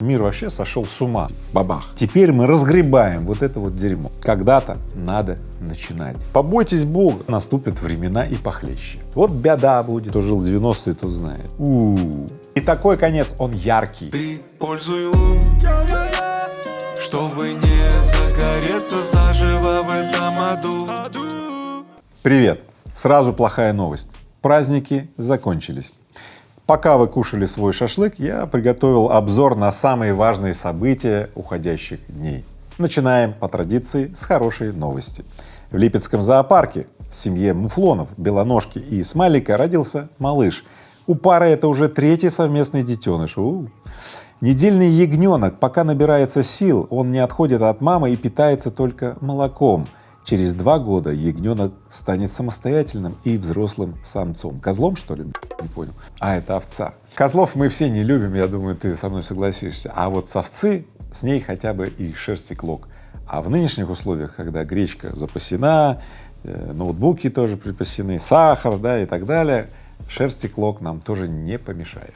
Мир вообще сошел с ума. Бабах. Теперь мы разгребаем вот это вот дерьмо. Когда-то надо начинать. Побойтесь Бога, наступят времена и похлеще. Вот беда будет. Кто жил в 90-е, тот знает. И такой конец, он яркий. Ты пользуй лун, чтобы не загореться заживо в этом аду. Привет! Сразу плохая новость. Праздники закончились. Пока вы кушали свой шашлык, я приготовил обзор на самые важные события уходящих дней. Начинаем по традиции с хорошей новости. В Липецком зоопарке в семье муфлонов, белоножки и смайлика родился малыш. У пары это уже третий совместный детеныш. Недельный ягненок пока набирается сил, он не отходит от мамы и питается только молоком. Через 2 года ягненок станет самостоятельным и взрослым самцом. Козлом, что ли? Не понял. А это овца. Козлов мы все не любим, я думаю, ты со мной согласишься. А вот с овцы, с ней хотя бы и шерсти клок. А в нынешних условиях, когда гречка запасена, ноутбуки тоже припасены, сахар, да, и так далее, шерсти клок нам тоже не помешает.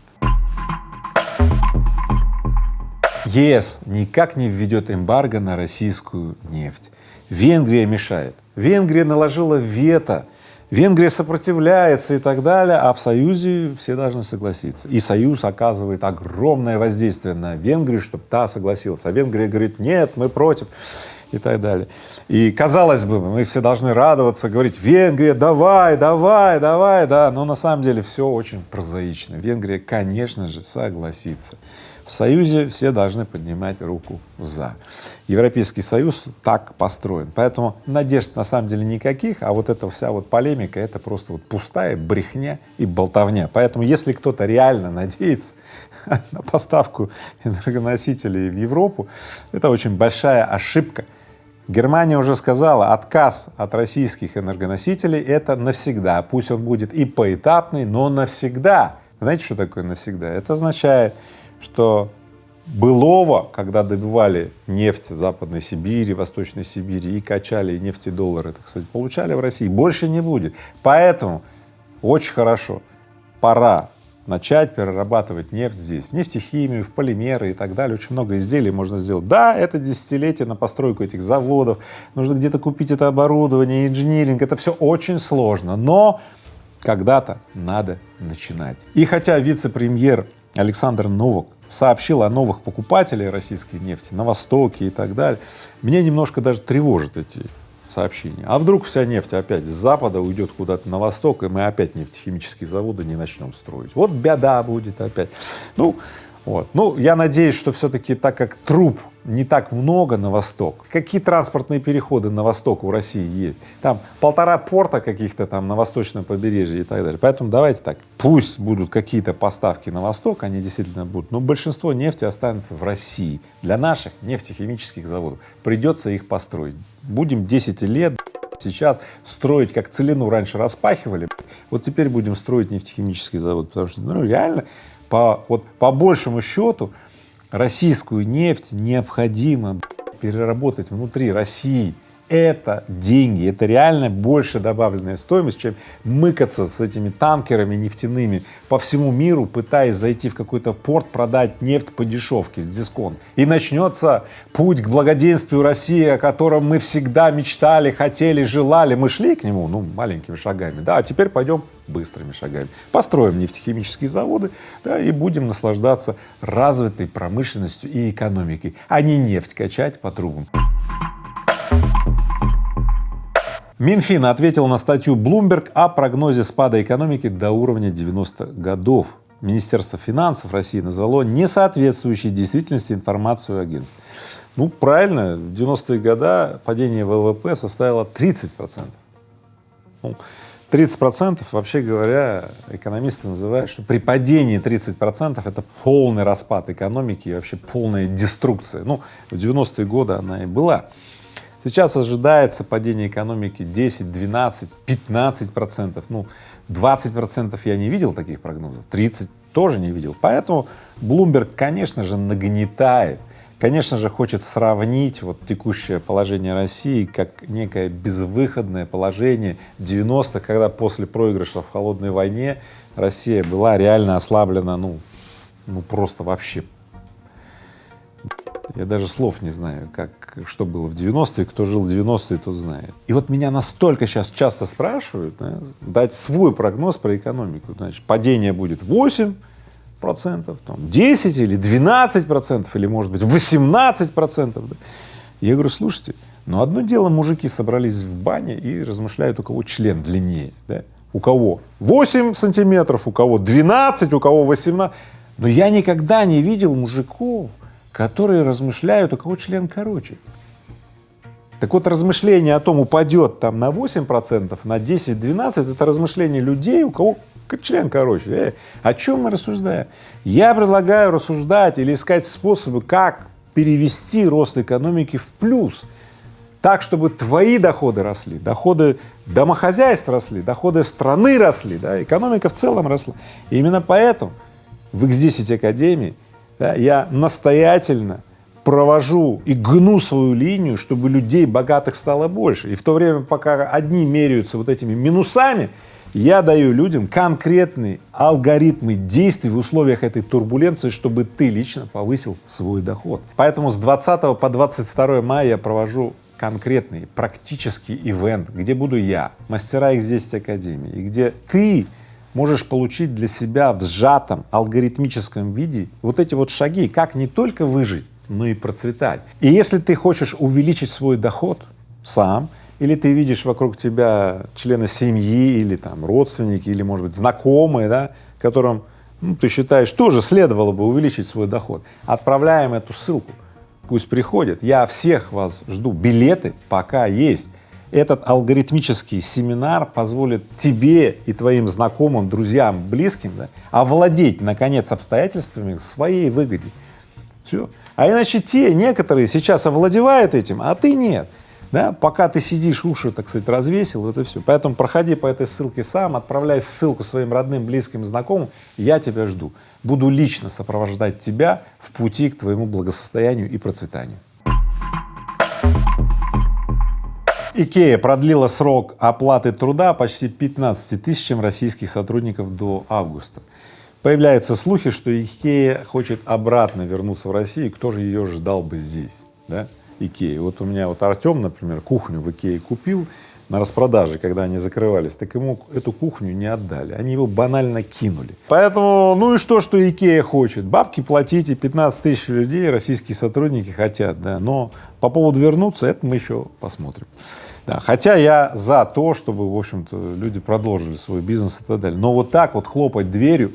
ЕС никак не введет эмбарго на российскую нефть. Венгрия мешает. Венгрия наложила вето. Венгрия сопротивляется и так далее, а в Союзе все должны согласиться. И Союз оказывает огромное воздействие на Венгрию, чтобы та согласилась. А Венгрия говорит: нет, мы против и так далее. И казалось бы, мы все должны радоваться, говорить: Венгрия, давай, давай, давай, да. Но на самом деле все очень прозаично. Венгрия, конечно же, согласится. В Союзе все должны поднимать руку за. Европейский Союз так построен, поэтому надежд на самом деле никаких, а вот эта вся вот полемика — это просто вот пустая брехня и болтовня. Поэтому если кто-то реально надеется на поставку энергоносителей в Европу, это очень большая ошибка. Германия уже сказала: отказ от российских энергоносителей — это навсегда. Пусть он будет и поэтапный, но навсегда. Знаете, что такое навсегда? Это означает, что былого, когда добывали нефть в Западной Сибири, Восточной Сибири и качали нефтедоллары, так сказать, получали в России, больше не будет. Поэтому очень хорошо, пора начать перерабатывать нефть здесь, в нефтехимию, в полимеры и так далее. Очень много изделий можно сделать. Да, это десятилетия на постройку этих заводов, нужно где-то купить это оборудование, инжиниринг, это все очень сложно, но когда-то надо начинать. И хотя вице-премьер Александр Новак сообщил о новых покупателях российской нефти на Востоке и так далее, меня немножко даже тревожат эти сообщения. А вдруг вся нефть опять с Запада уйдет куда-то на Восток, и мы опять нефтехимические заводы не начнем строить. Вот беда будет опять. Я надеюсь, что все-таки, так как труб не так много на Восток, какие транспортные переходы на Восток у России есть? Там 1,5 порта каких-то там на восточном побережье и так далее. Поэтому давайте так, пусть будут какие-то поставки на Восток, они действительно будут, но большинство нефти останется в России. Для наших нефтехимических заводов придется их построить. Будем 10 лет сейчас строить, как целину раньше распахивали, вот теперь будем строить нефтехимический завод, потому что реально по большему счету российскую нефть необходимо переработать внутри России. Это деньги, это реально больше добавленная стоимость, чем мыкаться с этими танкерами нефтяными по всему миру, пытаясь зайти в какой-то порт, продать нефть по дешевке с дисконтом. И начнется путь к благоденствию России, о котором мы всегда мечтали, хотели, желали. Мы шли к нему, маленькими шагами, да, а теперь пойдем быстрыми шагами. Построим нефтехимические заводы, да, и будем наслаждаться развитой промышленностью и экономикой, а не нефть качать по трубам. Минфин ответил на статью Bloomberg о прогнозе спада экономики до уровня 90-х годов. Министерство финансов России назвало несоответствующей действительности информацию агентств. Правильно, в 90-е годы падение ВВП составило 30%. 30%, вообще говоря, экономисты называют, что при падении 30% это полный распад экономики и вообще полная деструкция. В 90-е годы она и была. Сейчас ожидается падение экономики 10, 12, 15%. 20% я не видел таких прогнозов, 30% тоже не видел. Поэтому Bloomberg, конечно же, нагнетает, конечно же, хочет сравнить текущее положение России как некое безвыходное положение 90-х, когда после проигрыша в холодной войне Россия была реально ослаблена, просто вообще Я даже слов не знаю, что было в 90-е, кто жил в 90-е, тот знает. И вот меня настолько сейчас часто спрашивают, да, дать свой прогноз про экономику. Значит, падение будет 8%, там, 10 или 12%, или, может быть, 18%. Да. Я говорю, слушайте, ну одно дело, мужики собрались в бане и размышляют, у кого член длиннее, да? У кого 8 сантиметров, у кого 12, у кого 18. Но я никогда не видел мужиков, которые размышляют, у кого член короче. Так вот, размышление о том, упадет там на 8%, на 10-12, это размышление людей, у кого член короче. О чем мы рассуждаем? Я предлагаю рассуждать или искать способы, как перевести рост экономики в плюс, так, чтобы твои доходы росли, доходы домохозяйств росли, доходы страны росли, да, экономика в целом росла. И именно поэтому в X10 Академии, да, я настоятельно провожу и гну свою линию, чтобы людей богатых стало больше. И в то время, пока одни меряются вот этими минусами, я даю людям конкретные алгоритмы действий в условиях этой турбуленции, чтобы ты лично повысил свой доход. Поэтому с 20 по 22 мая я провожу конкретный практический ивент, где буду я, мастера X10 Академии, и где ты можешь получить для себя в сжатом алгоритмическом виде вот эти вот шаги, как не только выжить, но и процветать. И если ты хочешь увеличить свой доход сам, или ты видишь вокруг тебя члена семьи, или там родственники, или, может быть, знакомые, да, которым, ты считаешь, тоже следовало бы увеличить свой доход, отправляем эту ссылку, пусть приходят. Я всех вас жду, билеты пока есть. Этот алгоритмический семинар позволит тебе и твоим знакомым, друзьям, близким, да, овладеть, наконец, обстоятельствами в своей выгоде. Все. А иначе некоторые сейчас овладевают этим, а ты нет. Да, пока ты сидишь, уши, так сказать, развесил, это все. Поэтому проходи по этой ссылке сам, отправляй ссылку своим родным, близким, знакомым, я тебя жду. Буду лично сопровождать тебя в пути к твоему благосостоянию и процветанию. IKEA продлила срок оплаты труда почти 15 тысячам российских сотрудников до августа. Появляются слухи, что IKEA хочет обратно вернуться в Россию. Кто же ее ждал бы здесь, да? IKEA. Вот у меня вот Артем, например, кухню в IKEA купил на распродаже, когда они закрывались, так ему эту кухню не отдали, они его банально кинули. Поэтому, ну и что IKEA хочет? Бабки платите, 15 тысяч людей российские сотрудники хотят, да, но по поводу вернуться, это мы еще посмотрим. Да, хотя я за то, чтобы, в общем-то, люди продолжили свой бизнес и так далее, но вот так вот хлопать дверью,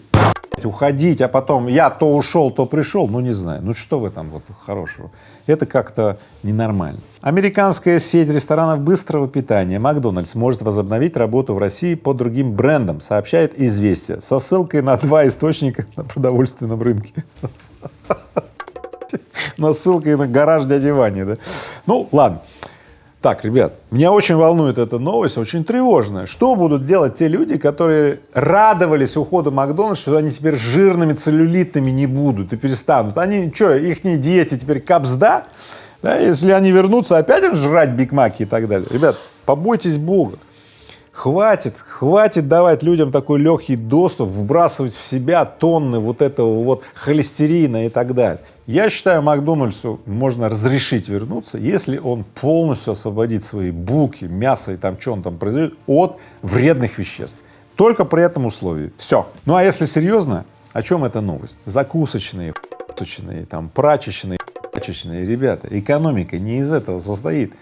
уходить, а потом я то ушел, то пришел, ну не знаю, ну что в этом вот хорошего? Это как-то ненормально. Американская сеть ресторанов быстрого питания «Макдональдс» может возобновить работу в России под другим брендом, сообщает «Известия», со ссылкой на 2 источника на продовольственном рынке. На ссылкой на гараж дяди Вани, да? Ну, ладно. Так, ребят, меня очень волнует эта новость, очень тревожная. Что будут делать те люди, которые радовались уходу Макдональдса, что они теперь жирными, целлюлитными не будут и перестанут? Они что, их диете теперь капсда? Да, если они вернутся, опять им жрать бигмаки и так далее? Ребят, побойтесь Бога. Хватит давать людям такой легкий доступ, вбрасывать в себя тонны вот этого вот холестерина и так далее. Я считаю, Макдональдсу можно разрешить вернуться, если он полностью освободит свои булки, мясо и там, что он там производит, от вредных веществ. Только при этом условии. Все. Ну а если серьезно, о чем эта новость? Закусочные, там, прачечные, ребята, экономика не из этого состоит.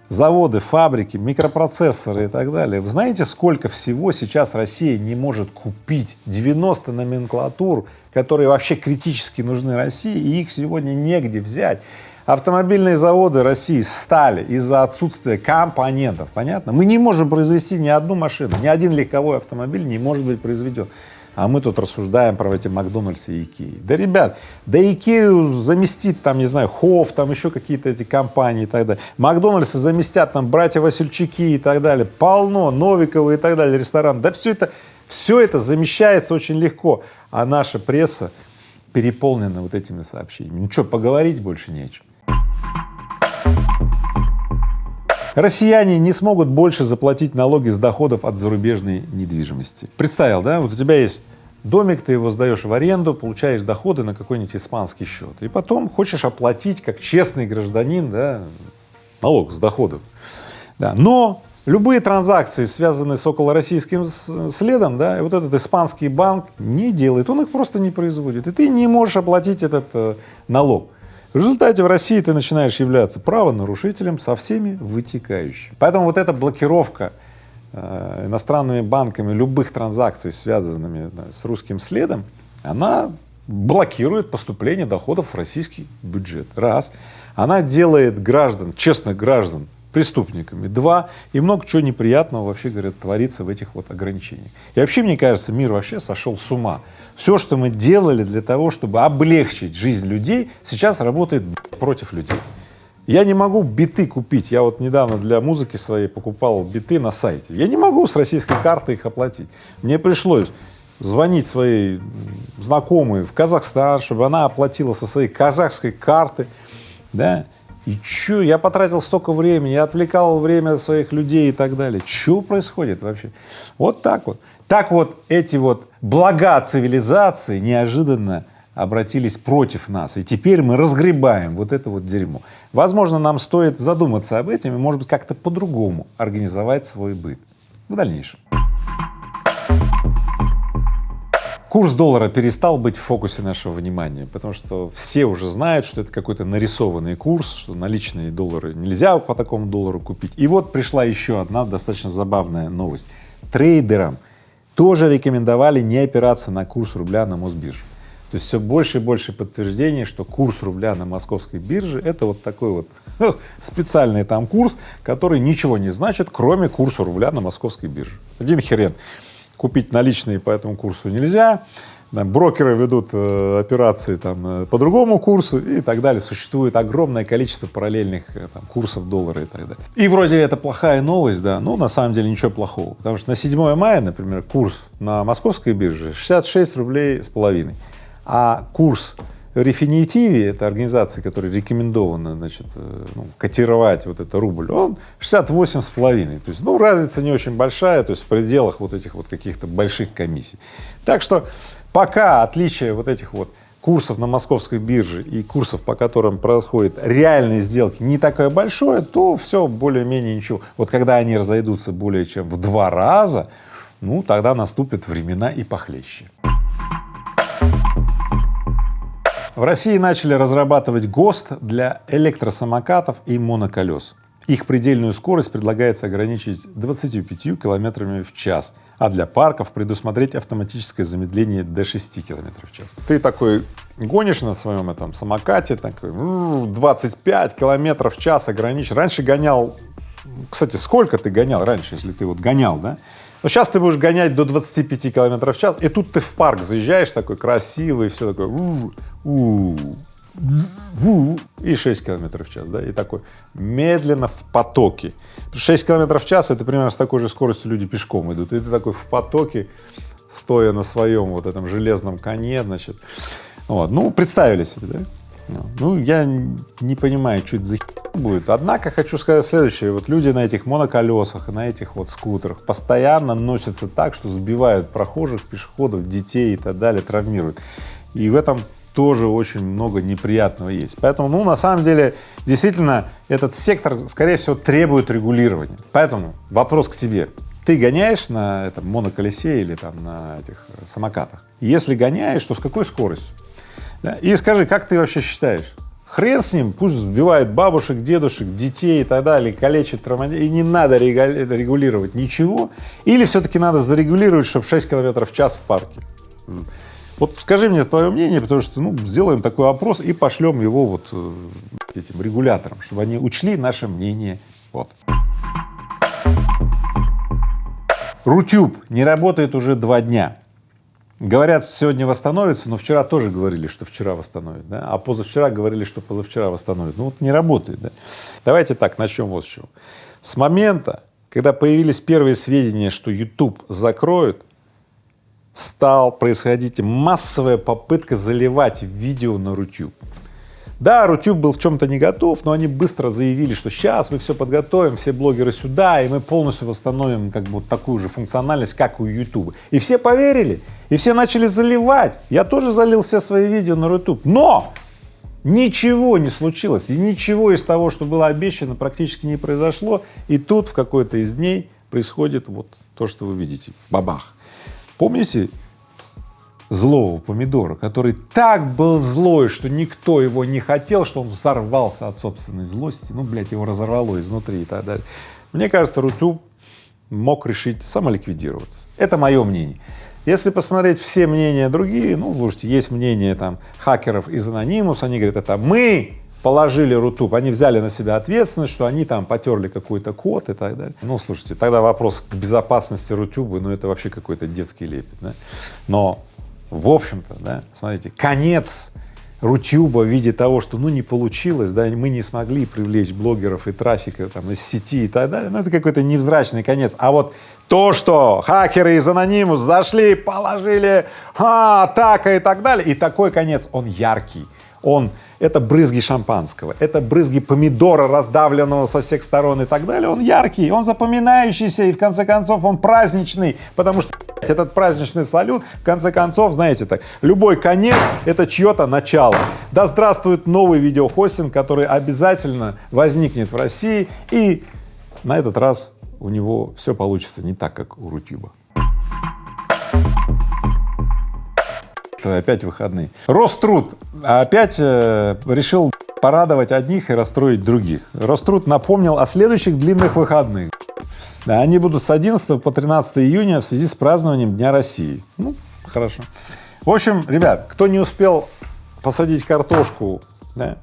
Заводы, фабрики, микропроцессоры и так далее. Вы знаете, сколько всего сейчас Россия не может купить? 90 номенклатур, которые вообще критически нужны России, и их сегодня негде взять. Автомобильные заводы России стали из-за отсутствия компонентов, понятно? Мы не можем произвести ни одну машину, ни один легковой автомобиль не может быть произведен. А мы тут рассуждаем про эти Макдональдсы и Икеи. Да, ребят, да Икею заместит там, не знаю, Хофф, там еще какие-то эти компании и так далее. Макдональдсы заместят там братья Васильчуки и так далее. Полно, Новиковы и так далее, ресторан. Да все это замещается очень легко. А наша пресса переполнена вот этими сообщениями. Ну что, поговорить больше не о чем. Россияне не смогут больше заплатить налоги с доходов от зарубежной недвижимости. Представил, да? Вот у тебя есть домик ты его сдаешь в аренду, получаешь доходы на какой-нибудь испанский счет, и потом хочешь оплатить как честный гражданин, да, налог с доходов, да. Но любые транзакции, связанные с околороссийским следом, да, и вот этот испанский банк не делает, он их просто не производит, и ты не можешь оплатить этот налог. В результате в России ты начинаешь являться правонарушителем со всеми вытекающими. Поэтому вот эта блокировка иностранными банками любых транзакций, связанными, да, с русским следом, она блокирует поступление доходов в российский бюджет. Раз. Она делает граждан, честных граждан, преступниками. Два. И много чего неприятного, вообще говоря, творится в этих вот ограничениях. И вообще, мне кажется, мир вообще сошел с ума. Все, что мы делали для того, чтобы облегчить жизнь людей, сейчас работает против людей. Я не могу биты купить. Я вот недавно для музыки своей покупал биты на сайте. Я не могу с российской карты их оплатить. Мне пришлось звонить своей знакомой в Казахстан, чтобы она оплатила со своей казахской карты, да. И чё, я потратил столько времени, я отвлекал время своих людей и так далее. Что происходит вообще? Вот так вот. Так вот эти вот блага цивилизации неожиданно обратились против нас, и теперь мы разгребаем вот это вот дерьмо. Возможно, нам стоит задуматься об этом и, может быть, как-то по-другому организовать свой быт в дальнейшем. Курс доллара перестал быть в фокусе нашего внимания, потому что все уже знают, что это какой-то нарисованный курс, что наличные доллары нельзя по такому доллару купить. И вот пришла еще одна достаточно забавная новость. Трейдерам тоже рекомендовали не опираться на курс рубля на Мосбирже. То есть все больше и больше подтверждений, что курс рубля на московской бирже — это вот такой вот специальный там курс, который ничего не значит, кроме курса рубля на московской бирже. Один хрен. Купить наличные по этому курсу нельзя, там, брокеры ведут операции там, по другому курсу и так далее. Существует огромное количество параллельных там, курсов доллара и так далее. И вроде это плохая новость, да, но на самом деле ничего плохого, потому что на 7 мая, например, курс на московской бирже 66 рублей с половиной, а курс Refinitiv, это организация, которая рекомендована, значит, котировать вот этот рубль, он 68,5. То есть, разница не очень большая, то есть в пределах вот этих вот каких-то больших комиссий. Так что пока отличие вот этих вот курсов на московской бирже и курсов, по которым происходят реальные сделки, не такое большое, то все более-менее ничего. Вот когда они разойдутся более чем в 2 раза, тогда наступят времена и похлеще. В России начали разрабатывать ГОСТ для электросамокатов и моноколес. Их предельную скорость предлагается ограничить 25 километрами в час, а для парков предусмотреть автоматическое замедление до 6 километров в час. Ты такой гонишь на своем этом самокате, такой 25 километров в час ограничить. Раньше гонял, кстати, сколько ты гонял раньше, если ты вот гонял, да? Но сейчас ты будешь гонять до 25 километров в час, и тут ты в парк заезжаешь такой красивый, все такое и 6 километров в час, да, и такой медленно в потоке. 6 километров в час — это примерно с такой же скоростью люди пешком идут, и ты такой в потоке, стоя на своем вот этом железном коне, значит, вот, представили себе, да? Я не понимаю, что это за будет. Однако хочу сказать следующее. Вот люди на этих моноколесах, на этих вот скутерах постоянно носятся так, что сбивают прохожих, пешеходов, детей и так далее, травмируют. И в этом тоже очень много неприятного есть. Поэтому, на самом деле, действительно, этот сектор, скорее всего, требует регулирования. Поэтому вопрос к тебе. Ты гоняешь на этом моноколесе или там на этих самокатах? Если гоняешь, то с какой скоростью? Да? И скажи, как ты вообще считаешь? Хрен с ним, пусть сбивает бабушек, дедушек, детей и так далее, калечит, травматизирует, и не надо регулировать ничего, или все-таки надо зарегулировать, чтобы 6 километров в час в парке? Вот скажи мне твое мнение, потому что, сделаем такой опрос и пошлем его вот этим регуляторам, чтобы они учли наше мнение. Вот. Рутюб не работает уже 2 дня. Говорят, сегодня восстановится, но вчера тоже говорили, что вчера восстановит, да? А позавчера говорили, что позавчера восстановит. Не работает, да? Давайте так, начнем вот с чего. С момента, когда появились первые сведения, что YouTube закроют, стала происходить массовая попытка заливать видео на Рутюб. Да, Рутюб был в чем-то не готов, но они быстро заявили, что сейчас мы все подготовим, все блогеры сюда, и мы полностью восстановим как бы вот такую же функциональность, как у Ютуба. И все поверили, и все начали заливать. Я тоже залил все свои видео на Рутюб, но ничего не случилось, и ничего из того, что было обещано, практически не произошло. И тут в какой-то из дней происходит вот то, что вы видите, бабах. Помните злого помидора, который так был злой, что никто его не хотел, что он взорвался от собственной злости, ну, блядь, его разорвало изнутри и так далее. Мне кажется, Рутюб мог решить самоликвидироваться. Это мое мнение. Если посмотреть все мнения другие, ну, слушайте, есть мнение там хакеров из Anonymous, они говорят, это мы положили Рутюб, они взяли на себя ответственность, что они там потерли какой-то код и так далее. Ну, слушайте, тогда вопрос к безопасности Рутюба, ну, это вообще какой-то детский лепет, да? Но в общем-то, да, смотрите, конец Рутюба в виде того, что, ну, не получилось, да, мы не смогли привлечь блогеров и трафика там из сети и так далее, ну, это какой-то невзрачный конец. А вот то, что хакеры из Anonymous зашли, положили, атака и так далее, и такой конец, он яркий, это брызги шампанского, это брызги помидора, раздавленного со всех сторон и так далее, он яркий, он запоминающийся и в конце концов он праздничный, потому что этот праздничный салют, в конце концов, знаете так, любой конец — это чье-то начало. Да здравствует новый видеохостинг, который обязательно возникнет в России, и на этот раз у него все получится не так, как у Рутюба. Опять выходные. Роструд опять решил порадовать одних и расстроить других. Роструд напомнил о следующих длинных выходных. Да, они будут с 11 по 13 июня в связи с празднованием Дня России. Ну, хорошо. В общем, ребят, кто не успел посадить картошку, да,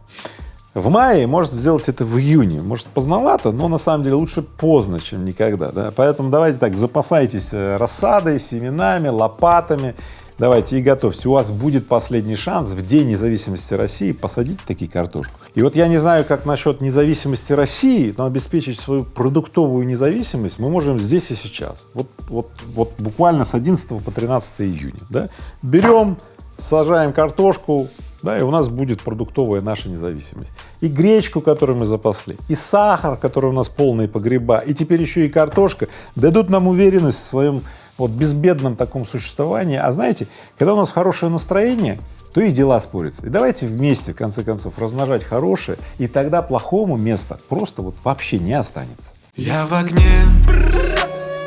в мае, может сделать это в июне. Может, поздновато, но на самом деле лучше поздно, чем никогда. Да? Поэтому давайте так, запасайтесь рассадой, семенами, лопатами. Давайте и готовьте. У вас будет последний шанс в День независимости России посадить таки картошку. И вот я не знаю, как насчет независимости России, но обеспечить свою продуктовую независимость мы можем здесь и сейчас. Вот буквально с 11 по 13 июня. Да? Берем, сажаем картошку, да, и у нас будет продуктовая наша независимость. И гречку, которую мы запасли, и сахар, который у нас полные погреба, и теперь еще и картошка дадут нам уверенность в своем вот безбедном таком существовании. А знаете, когда у нас хорошее настроение, то и дела спорятся. И давайте вместе, в конце концов, размножать хорошее, и тогда плохому места просто вот вообще не останется. Я в огне,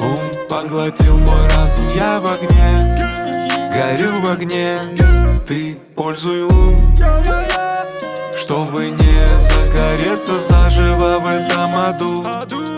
ум поглотил мой разум. Я в огне, горю в огне. Ты пользуй лун, чтобы не загореться заживо в этом аду.